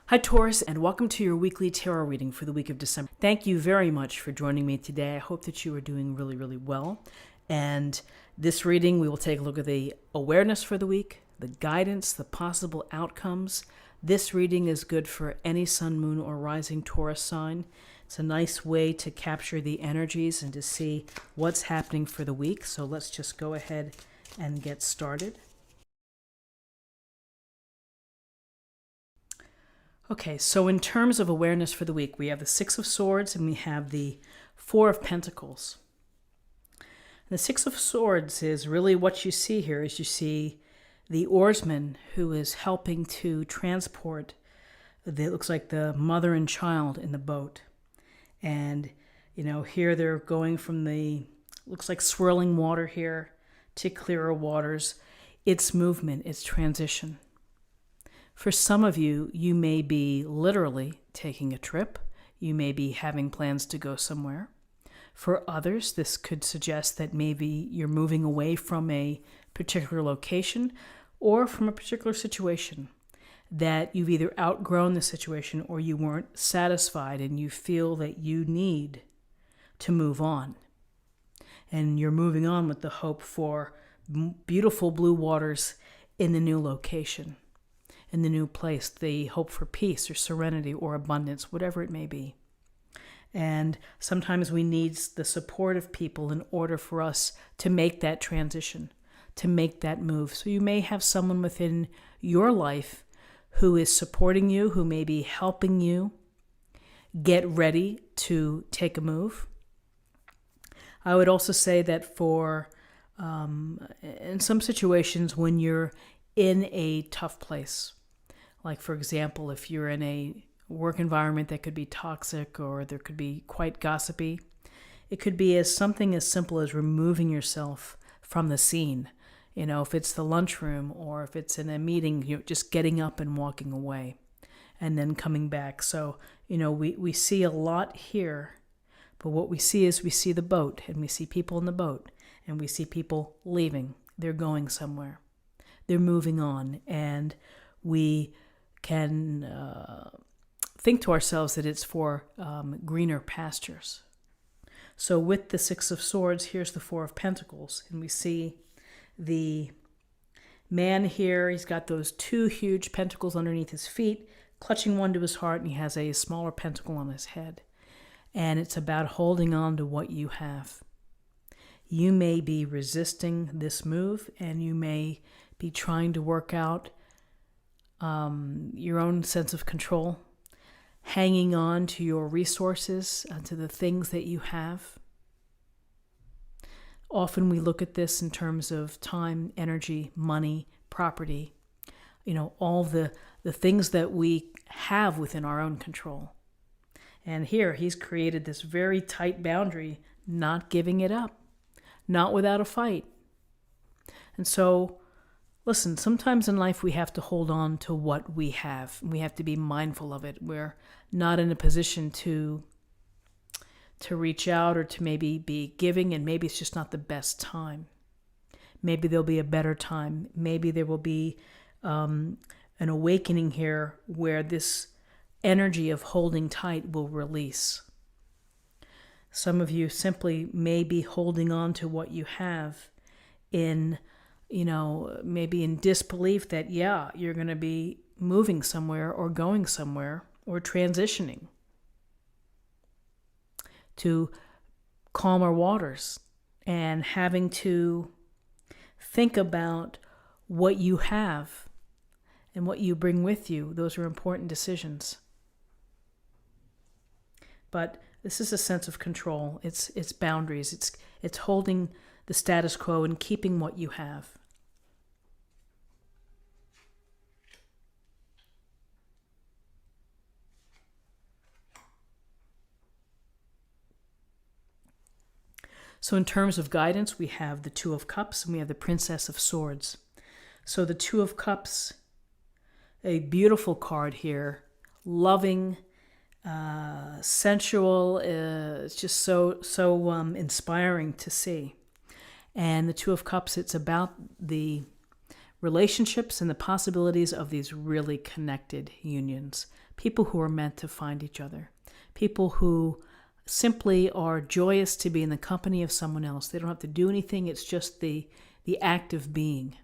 Hi, Taurus, and welcome to your weekly tarot reading for the week of December. Thank you very much for joining me today. I hope that you are doing really, really well. And this reading, we will take a look at the awareness for the week, the guidance, the possible outcomes. This reading is good for any sun, moon, or rising Taurus sign. It's a nice way to capture the energies and to see what's happening for the week. So let's just go ahead and get started. Okay, so in terms of awareness for the week, we have the Six of Swords and we have the Four of Pentacles. The Six of Swords is really what you see here is you see the oarsman who is helping to transport, it looks like the mother and child in the boat. And, here they're going from looks like swirling water here to clearer waters. It's movement, it's transition. For some of you, you may be literally taking a trip. You may be having plans to go somewhere. For others, this could suggest that maybe you're moving away from a particular location or from a particular situation, that you've either outgrown the situation or you weren't satisfied and you feel that you need to move on. And you're moving on with the hope for beautiful blue waters in the new location, in the new place, the hope for peace or serenity or abundance, whatever it may be. And sometimes we need the support of people in order for us to make that transition, to make that move. So you may have someone within your life who is supporting you, who may be helping you get ready to take a move. I would also say that for, in some situations when you're in a tough place, like for example, if you're in a work environment that could be toxic or there could be quite gossipy, it could be something as simple as removing yourself from the scene. If it's the lunchroom or if it's in a meeting, just getting up and walking away and then coming back. So, we see a lot here, but what we see is we see the boat and we see people in the boat and we see people leaving. They're going somewhere. They're moving on, and we can think to ourselves that it's for greener pastures. So with the Six of Swords, here's the Four of Pentacles, and we see the man here. He's got those two huge pentacles underneath his feet, clutching one to his heart, and he has a smaller pentacle on his head. And it's about holding on to what you have. You may be resisting this move, and you may be trying to work out your own sense of control, hanging on to your resources, to the things that you have. Often we look at this in terms of time, energy, money, property, all the things that we have within our own control. And here he's created this very tight boundary, not giving it up, not without a fight. And so, listen, sometimes in life we have to hold on to what we have. We have to be mindful of it. We're not in a position to reach out or to maybe be giving, and maybe it's just not the best time. Maybe there'll be a better time. Maybe there will be an awakening here where this energy of holding tight will release. Some of you simply may be holding on to what you have in maybe in disbelief that, you're going to be moving somewhere or going somewhere or transitioning to calmer waters, and having to think about what you have and what you bring with you. Those are important decisions. But this is a sense of control. It's boundaries. It's holding the status quo and keeping what you have. So in terms of guidance, we have the Two of Cups and we have the Princess of Swords. So the Two of Cups, a beautiful card here, loving, sensual. It's just so inspiring to see. And the Two of Cups, it's about the relationships and the possibilities of these really connected unions. People who are meant to find each other. People who simply are joyous to be in the company of someone else. They don't have to do anything. It's just the act of being.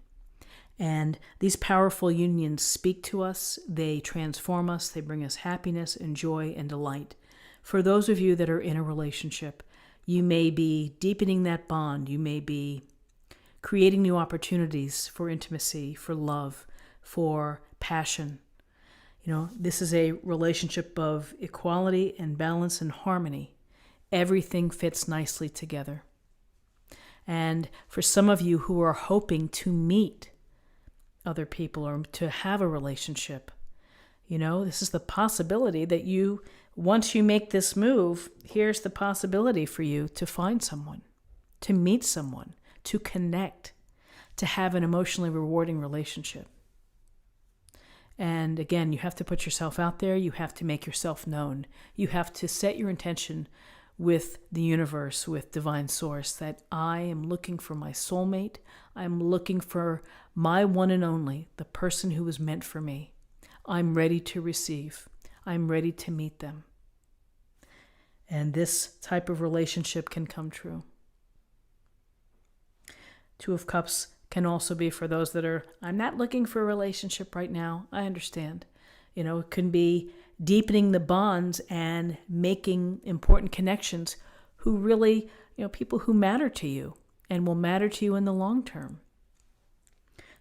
And these powerful unions speak to us. They transform us. They bring us happiness and joy and delight. For those of you that are in a relationship, you may be deepening that bond. You may be creating new opportunities for intimacy, for love, for passion. This is a relationship of equality and balance and harmony. Everything fits nicely together. And for some of you who are hoping to meet other people or to have a relationship, this is the possibility that once you make this move, here's the possibility for you to find someone, to meet someone, to connect, to have an emotionally rewarding relationship. And again, you have to put yourself out there. You have to make yourself known. You have to set your intention with the universe, with divine source, that I am looking for my soulmate. I'm looking for my one and only, the person who was meant for me. I'm ready to receive. I'm ready to meet them. And this type of relationship can come true. Two of Cups can also be for those that are, I'm not looking for a relationship right now. I understand. It can be deepening the bonds and making important connections who really, people who matter to you and will matter to you in the long term.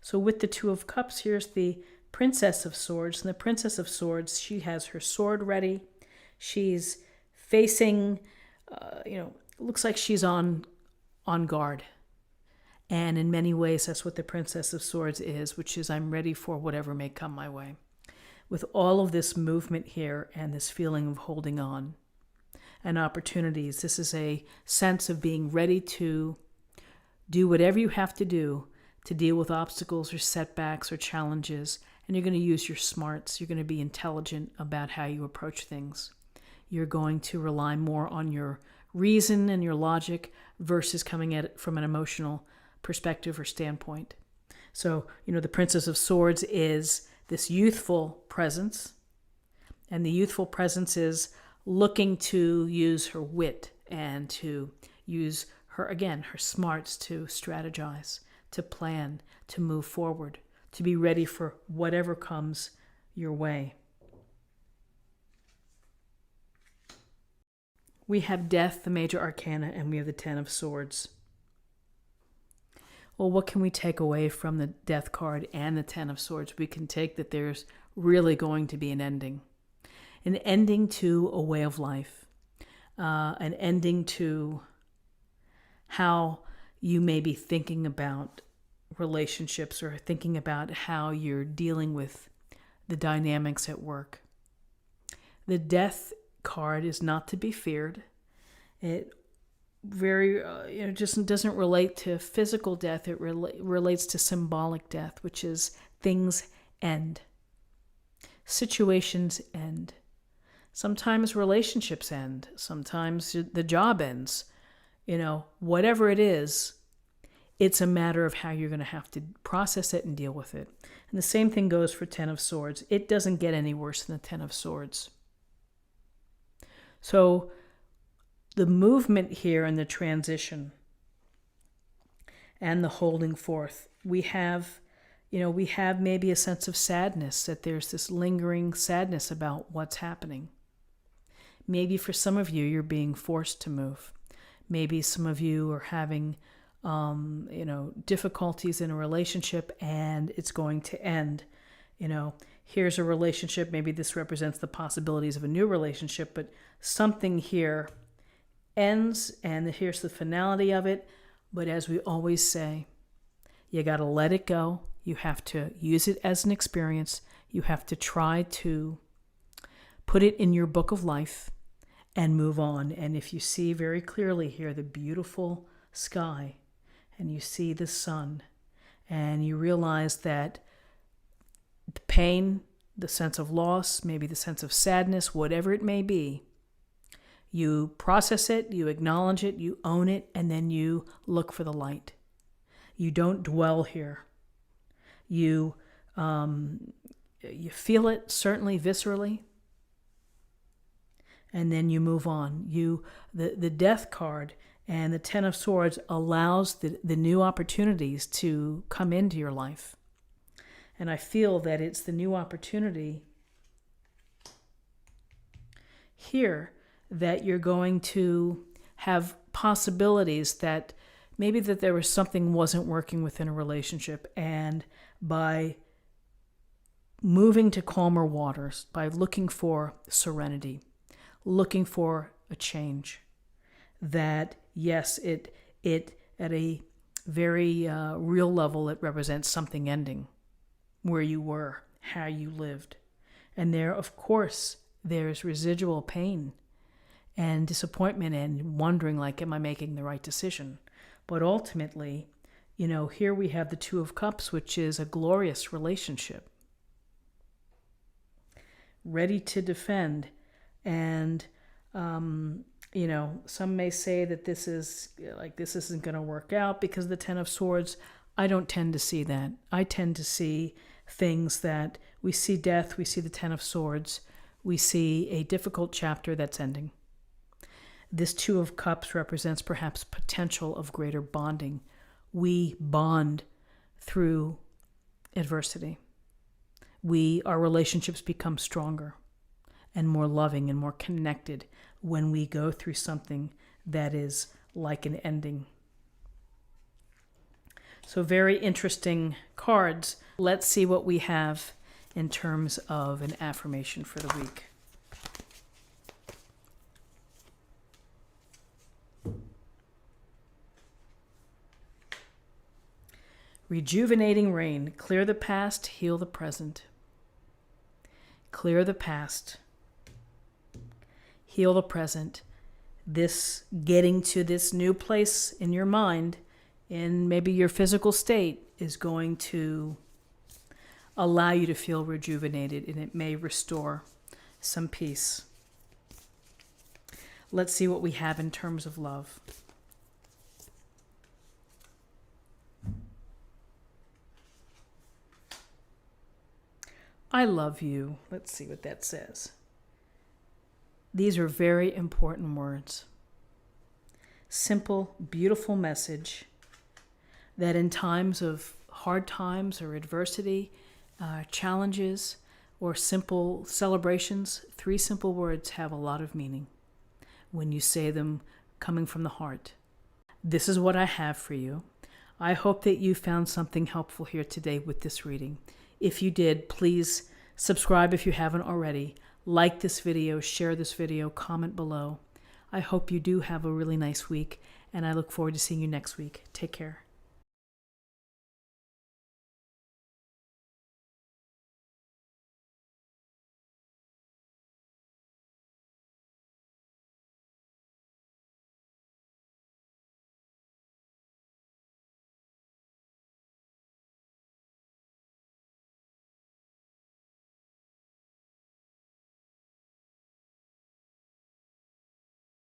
So with the Two of Cups, here's the Princess of Swords. And the Princess of Swords, she has her sword ready. She's facing, looks like she's on guard. And in many ways, that's what the Princess of Swords is, which is I'm ready for whatever may come my way. With all of this movement here and this feeling of holding on and opportunities, this is a sense of being ready to do whatever you have to do to deal with obstacles or setbacks or challenges. And you're going to use your smarts. You're going to be intelligent about how you approach things. You're going to rely more on your reason and your logic versus coming at it from an emotional perspective or standpoint. So, the Princess of Swords is this youthful presence, and the youthful presence is looking to use her wit and to use her smarts to strategize, to plan, to move forward, to be ready for whatever comes your way. We have Death, the major arcana, and we have the Ten of Swords. Well, what can we take away from the Death card and the Ten of Swords? We can take that there's really going to be an ending to a way of life, an ending to how you may be thinking about relationships or thinking about how you're dealing with the dynamics at work. The Death card is not to be feared. It just doesn't relate to physical death. It relates to symbolic death, which is things end. Situations end. Sometimes relationships end. Sometimes the job ends. Whatever it is, it's a matter of how you're going to have to process it and deal with it. And the same thing goes for Ten of Swords. It doesn't get any worse than the Ten of Swords. So the movement here and the transition and the holding forth, we have maybe a sense of sadness, that there's this lingering sadness about what's happening. Maybe for some of you, you're being forced to move. Maybe some of you are having, difficulties in a relationship and it's going to end. Here's a relationship. Maybe this represents the possibilities of a new relationship, but something here ends and here's the finality of it. But as we always say, you got to let it go. You have to use it as an experience. You have to try to put it in your book of life and move on. And if you see very clearly here the beautiful sky and you see the sun and you realize that the pain, the sense of loss, maybe the sense of sadness, whatever it may be, you process it, you acknowledge it, you own it, and then you look for the light. You don't dwell here. You you feel it, certainly viscerally, and then you move on. The Death card and the Ten of Swords allows the new opportunities to come into your life. And I feel that it's the new opportunity here that you're going to have possibilities that maybe that there was something wasn't working within a relationship, and by moving to calmer waters, by looking for serenity, looking for a change, that yes, it at a very real level, it represents something ending, where you were, how you lived. And there, of course, there's residual pain and disappointment and wondering, like, am I making the right decision? But ultimately, here we have the Two of Cups, which is a glorious relationship, ready to defend. And, some may say that this isn't going to work out because of the Ten of Swords. I don't tend to see that. I tend to see things that we see death, we see the Ten of Swords, we see a difficult chapter that's ending. This Two of Cups represents perhaps potential of greater bonding. We bond through adversity. Our relationships become stronger and more loving and more connected when we go through something that is like an ending. So very interesting cards. Let's see what we have in terms of an affirmation for the week. Rejuvenating rain. Clear the past, heal the present. Clear the past, heal the present. This getting to this new place in your mind, in maybe your physical state, is going to allow you to feel rejuvenated, and it may restore some peace. Let's see what we have in terms of love. I love you. Let's see what that says. These are very important words. Simple, beautiful message that in times of hard times or adversity, challenges, or simple celebrations, 3 simple words have a lot of meaning when you say them coming from the heart. This is what I have for you. I hope that you found something helpful here today with this reading. If you did, please subscribe if you haven't already. Like this video, share this video, comment below. I hope you do have a really nice week, and I look forward to seeing you next week. Take care.